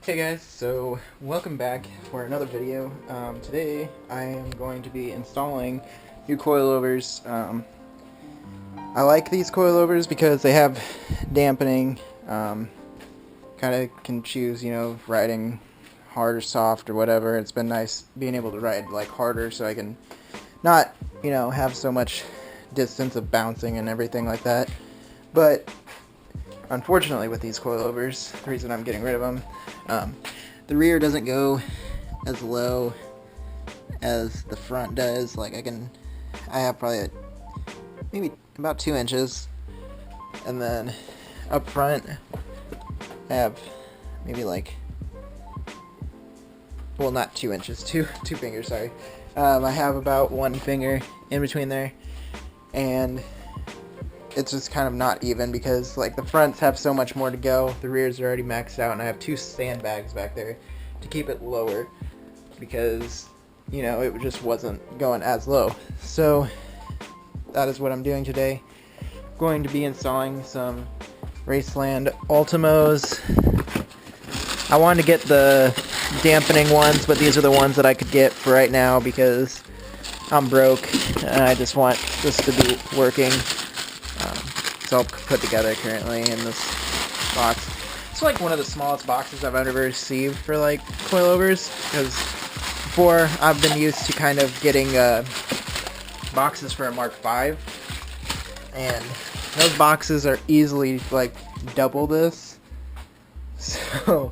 Hey guys, so welcome back for another video. Today I am going to be installing new coilovers. I like these coilovers because they have dampening. Kind of can choose, riding hard or soft or whatever. It's been nice being able to ride like harder so I can not, have so much distance of bouncing and everything like that. But unfortunately with these coilovers, the reason I'm getting rid of them, the rear doesn't go as low as the front does. Like I have probably maybe about 2 inches, and then up front I have maybe well, not 2 inches, two fingers, sorry. I have about 1 finger in between there, and it's just kind of not even because like the fronts have so much more to go. The rears are already maxed out, and I have 2 sandbags back there to keep it lower because it just wasn't going as low. So that is what I'm doing today. I'm going to be installing some Raceland Ultimos. I wanted to get the dampening ones, but these are the ones that I could get for right now because I'm broke and I just want this to be working. It's all put together currently in this box. It's like one of the smallest boxes I've ever received for like coilovers, because before I've been used to kind of getting boxes for a Mark V, and those boxes are easily like double this. So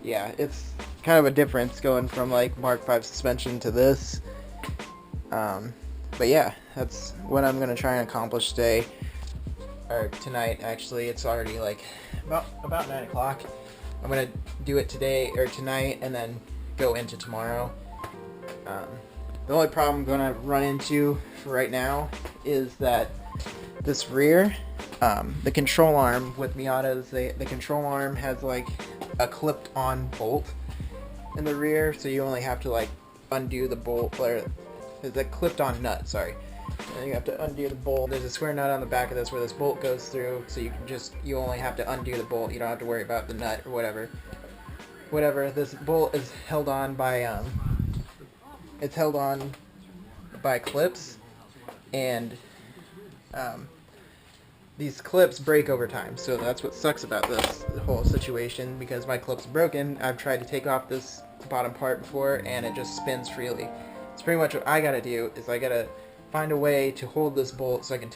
yeah, it's kind of a difference going from like Mark V suspension to this. But yeah, that's what I'm gonna try and accomplish today. Or tonight, actually. It's already like about 9 o'clock. I'm gonna do it today or tonight and then go into tomorrow. The only problem I'm gonna run into for right now is that this rear, the control arm with Miatas, the control arm has like a clipped on bolt in the rear, so you only have to like undo the bolt, or it's a clipped on nut, sorry. And you have to undo the bolt. There's a square nut on the back of this where this bolt goes through, so you only have to undo the bolt. You don't have to worry about the nut or whatever. This bolt is held on by it's held on by clips, and these clips break over time. So that's what sucks about this whole situation, because my clip's broken. I've tried to take off this bottom part before and it just spins freely. It's pretty much what I gotta do is I gotta find a way to hold this bolt so I can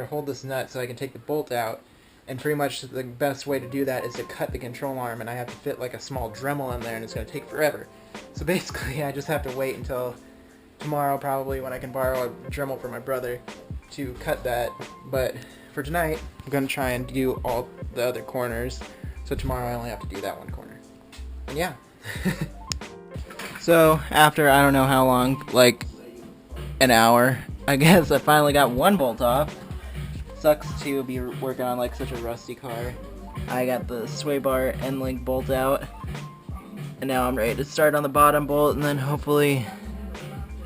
hold this nut so I can take the bolt out, and pretty much the best way to do that is to cut the control arm, and I have to fit like a small Dremel in there, and it's going to take forever. So basically I just have to wait until tomorrow probably, when I can borrow a Dremel from my brother to cut that. But for tonight I'm going to try and do all the other corners, so tomorrow I only have to do that one corner. And yeah. So after I don't know how long, like an hour, I guess, I finally got one bolt off. Sucks to be working on like such a rusty car. I got the sway bar end link bolt out, and now I'm ready to start on the bottom bolt, and then hopefully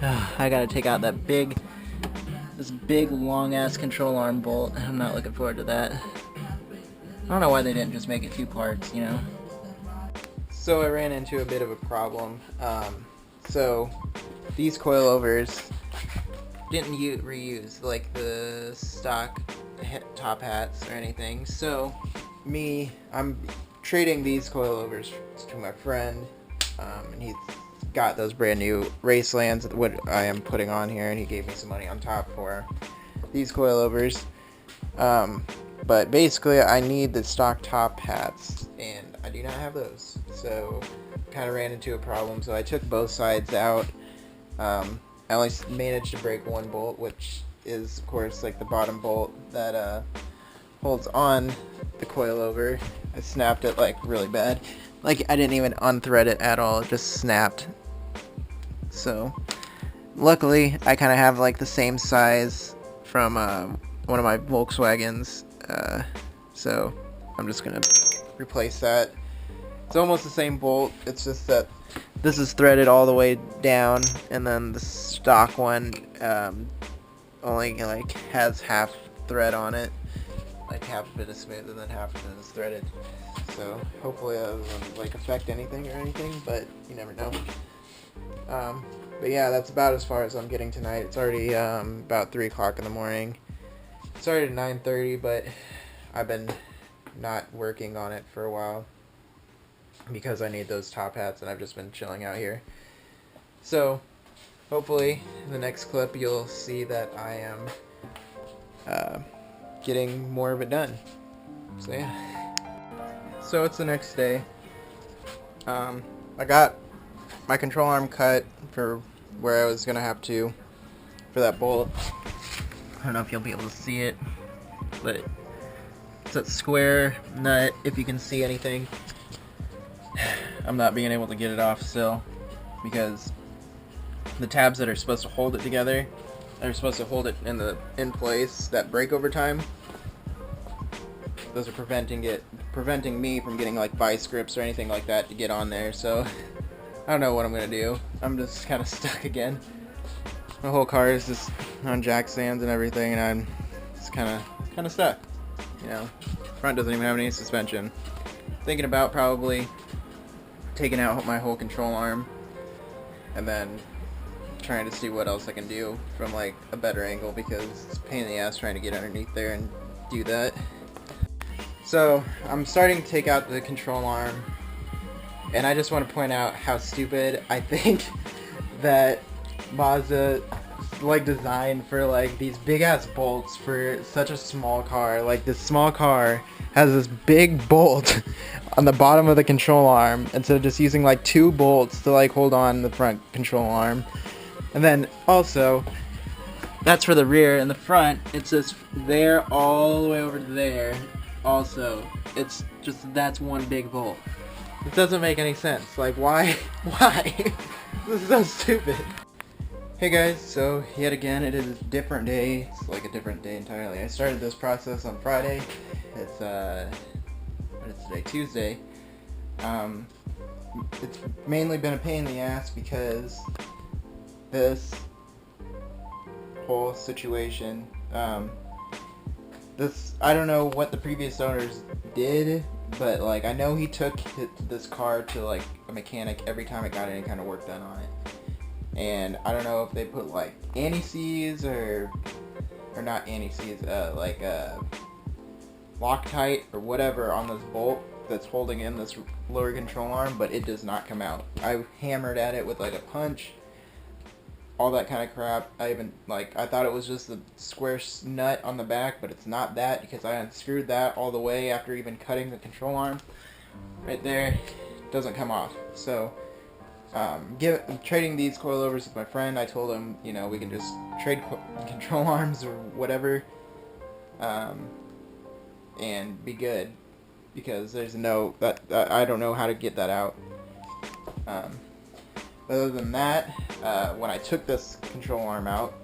I gotta take out this big long ass control arm bolt. I'm not looking forward to that. I don't know why they didn't just make it 2 parts, So I ran into a bit of a problem. So these coilovers didn't reuse like the stock top hats or anything, so I'm trading these coilovers to my friend, and he's got those brand new Racelands, what I am putting on here, and he gave me some money on top for these coilovers. But basically I need the stock top hats, and I do not have those, so kind of ran into a problem. So I took both sides out. I only managed to break one bolt, which is, of course, like the bottom bolt that holds on the coilover. I snapped it like really bad. Like I didn't even unthread it at all, it just snapped. So luckily I kind of have like the same size from one of my Volkswagens, so I'm just gonna replace that. It's almost the same bolt, it's just that this is threaded all the way down, and then the stock one only like has half thread on it. Like half of it is smooth and then half of it is threaded. so hopefully that doesn't like affect anything or anything, but you never know. But yeah, that's about as far as I'm getting tonight. It's already about 3 o'clock in the morning. It started at 9:30, but I've been not working on it for a while because I need those top hats, and I've just been chilling out here. So hopefully in the next clip you'll see that I am getting more of it done. So yeah. So it's the next day. I got my control arm cut for where I was gonna have to for that bolt. I don't know if you'll be able to see it, but it's that square nut, if you can see anything. I'm not being able to get it off still because the tabs that are supposed to hold it together are supposed to hold it in place that break over time. Those are preventing me from getting like vice grips or anything like that to get on there. So I don't know what I'm gonna do. I'm just kind of stuck again. My whole car is just on jack stands and everything, and I'm just kind of stuck. You know, front doesn't even have any suspension. Thinking about probably taking out my whole control arm and then trying to see what else I can do from like a better angle, because it's a pain in the ass trying to get underneath there and do that. So I'm starting to take out the control arm, and I just want to point out how stupid I think that Mazda like designed for like these big ass bolts for such a small car. Like, this small car has this big bolt on the bottom of the control arm instead of just using like 2 bolts to like hold on the front control arm. And then also, that's for the rear, and the front, it's just there all the way over to there. Also, it's just, that's one big bolt. It doesn't make any sense. Like, why? Why? This is so stupid. Hey guys, so yet again, it is a different day. It's like a different day entirely. I started this process on Friday. It's, what is today? Tuesday. It's mainly been a pain in the ass because this whole situation, I don't know what the previous owners did, but like, I know he took this car to like a mechanic every time it got any kind of work done on it. And I don't know if they put like anti-seize or not anti-seize, like Loctite or whatever on this bolt that's holding in this lower control arm, but it does not come out. I hammered at it with like a punch, all that kind of crap. I thought it was just the square nut on the back, but it's not that, because I unscrewed that all the way after even cutting the control arm. Right there, doesn't come off. So trading these coilovers with my friend, I told him, you know, we can just trade control arms or whatever, and be good, because there's I don't know how to get that out. Other than that, when I took this control arm out,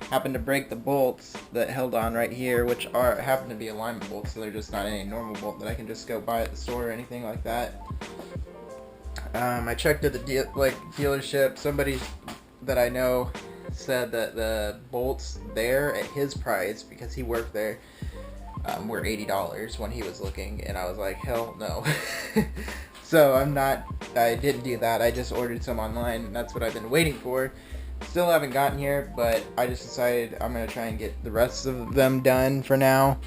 happened to break the bolts that held on right here, which happen to be alignment bolts, so they're just not any normal bolt that I can just go buy at the store or anything like that. I checked at the dealership. Somebody that I know said that the bolts there at his price, because he worked there, were $80 when he was looking, and I was like, hell no. So I didn't do that. I just ordered some online, and that's what I've been waiting for. Still haven't gotten here, but I just decided I'm going to try and get the rest of them done for now,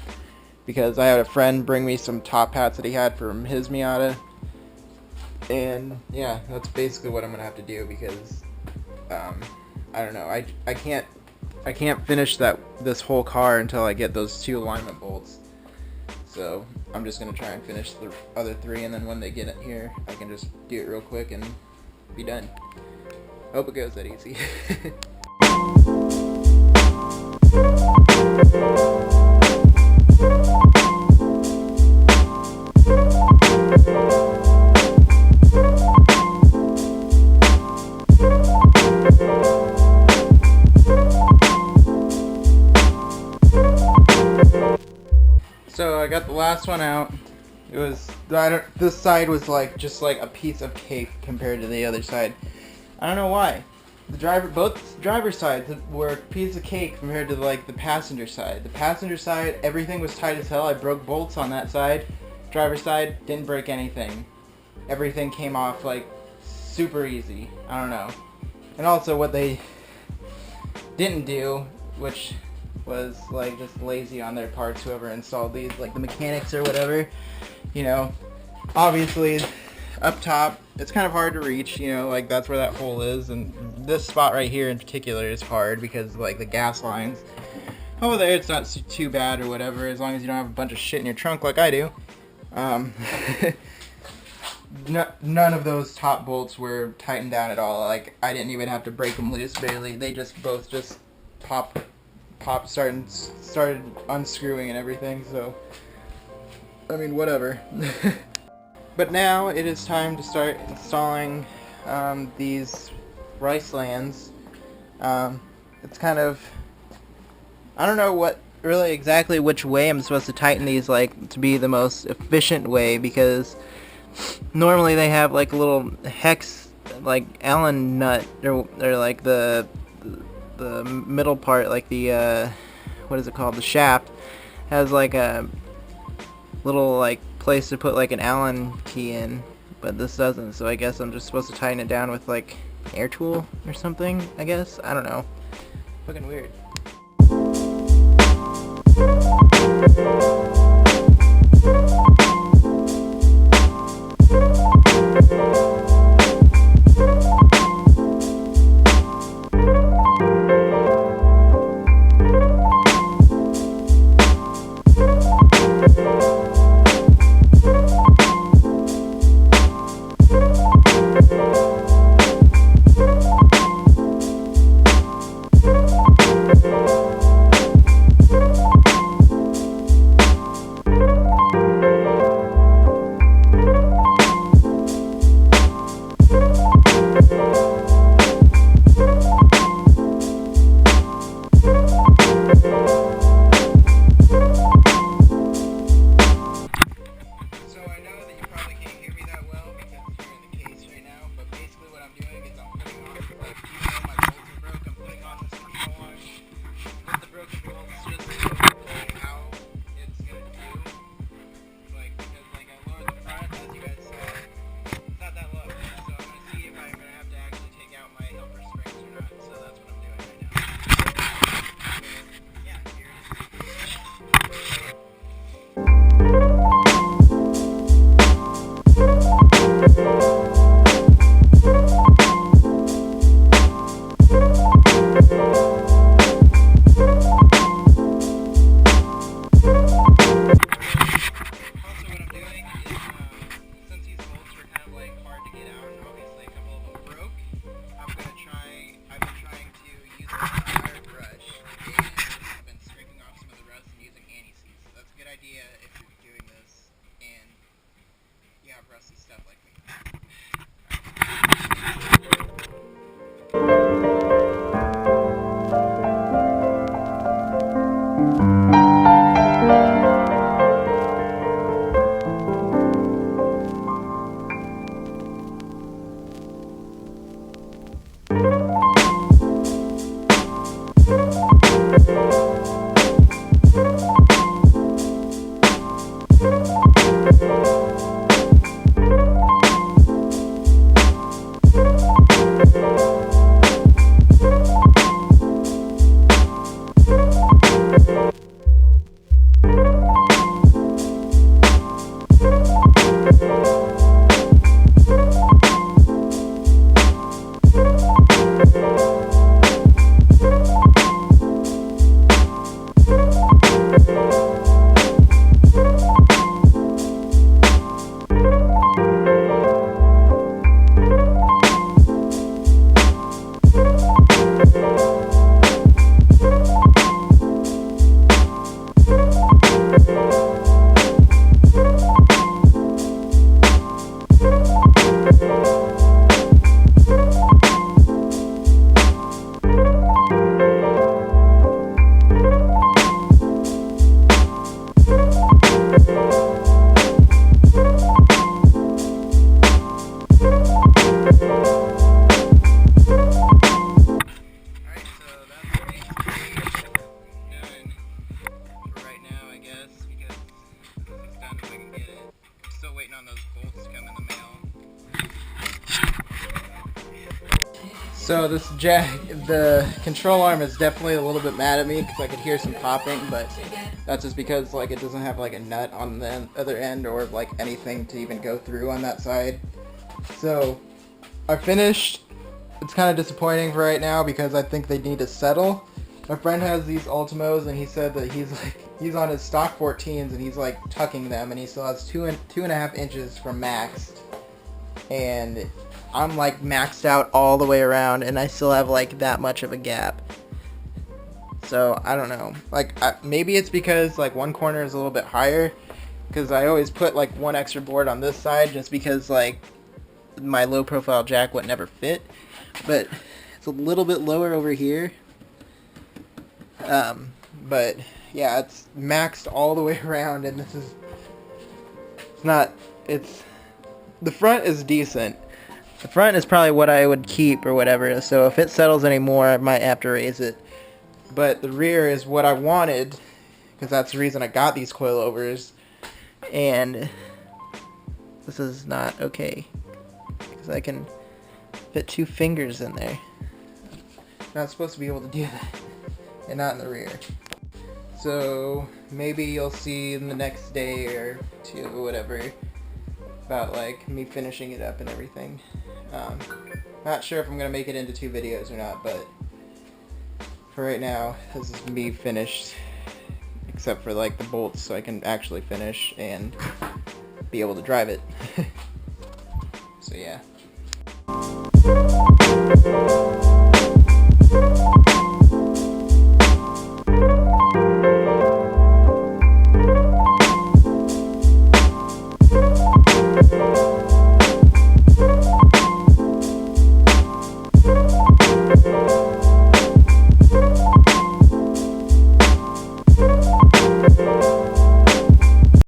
because I had a friend bring me some top hats that he had from his Miata. And yeah, that's basically what I'm gonna have to do, because I don't know, I can't finish this whole car until I get those 2 alignment bolts. So I'm just gonna try and finish the other 3, and then when they get it here, I can just do it real quick and be done. Hope it goes that easy. So I got the last one out. It was, this side was like just like a piece of cake compared to the other side. I don't know why. Both driver's sides were a piece of cake compared to like the passenger side. The passenger side, everything was tight as hell. I broke bolts on that side, Driver's side, didn't break anything. Everything came off like super easy. I don't know. And also what they didn't do, which was like just lazy on their parts, whoever installed these, like the mechanics or whatever, you know, obviously up top it's kind of hard to reach, you know, like that's where that hole is, and this spot right here in particular is hard because like the gas lines. Over there it's not too bad or whatever, as long as you don't have a bunch of shit in your trunk like I do. None of those top bolts were tightened down at all. Like, I didn't even have to break them loose, barely. They just both just started unscrewing and everything, so I mean, whatever. But now it is time to start installing these Racelands. It's kind of, I don't know what really exactly which way I'm supposed to tighten these, like, to be the most efficient way, because normally they have like a little hex, like Allen nut, or like the middle part, like the what is it called, the shaft has like a little like place to put like an Allen key in, but this doesn't, so I guess I'm just supposed to tighten it down with like an air tool or something, I guess. I don't know. Fucking weird. So this the control arm is definitely a little bit mad at me because I could hear some popping, but that's just because like it doesn't have like a nut on the other end or like anything to even go through on that side. So I finished. It's kind of disappointing for right now because I think they need to settle. My friend has these Ultimos and he said that he's on his stock 14s and he's like tucking them and he still has 2.5 inches from maxed. And I'm like maxed out all the way around and I still have like that much of a gap. So I don't know, like maybe it's because like one corner is a little bit higher, because I always put like one extra board on this side just because like my low profile jack would never fit, but it's a little bit lower over here. But yeah, it's maxed all the way around and this is, the front is decent. The front is probably what I would keep or whatever, so if it settles anymore, I might have to raise it. But the rear is what I wanted, because that's the reason I got these coilovers. And this is not okay, because I can fit 2 fingers in there. Not supposed to be able to do that, and not in the rear. So maybe you'll see in the next day or 2 or whatever about like me finishing it up and everything. Not sure if I'm gonna make it into 2 videos or not, but for right now this is me finished, except for like the bolts, so I can actually finish and be able to drive it. So yeah.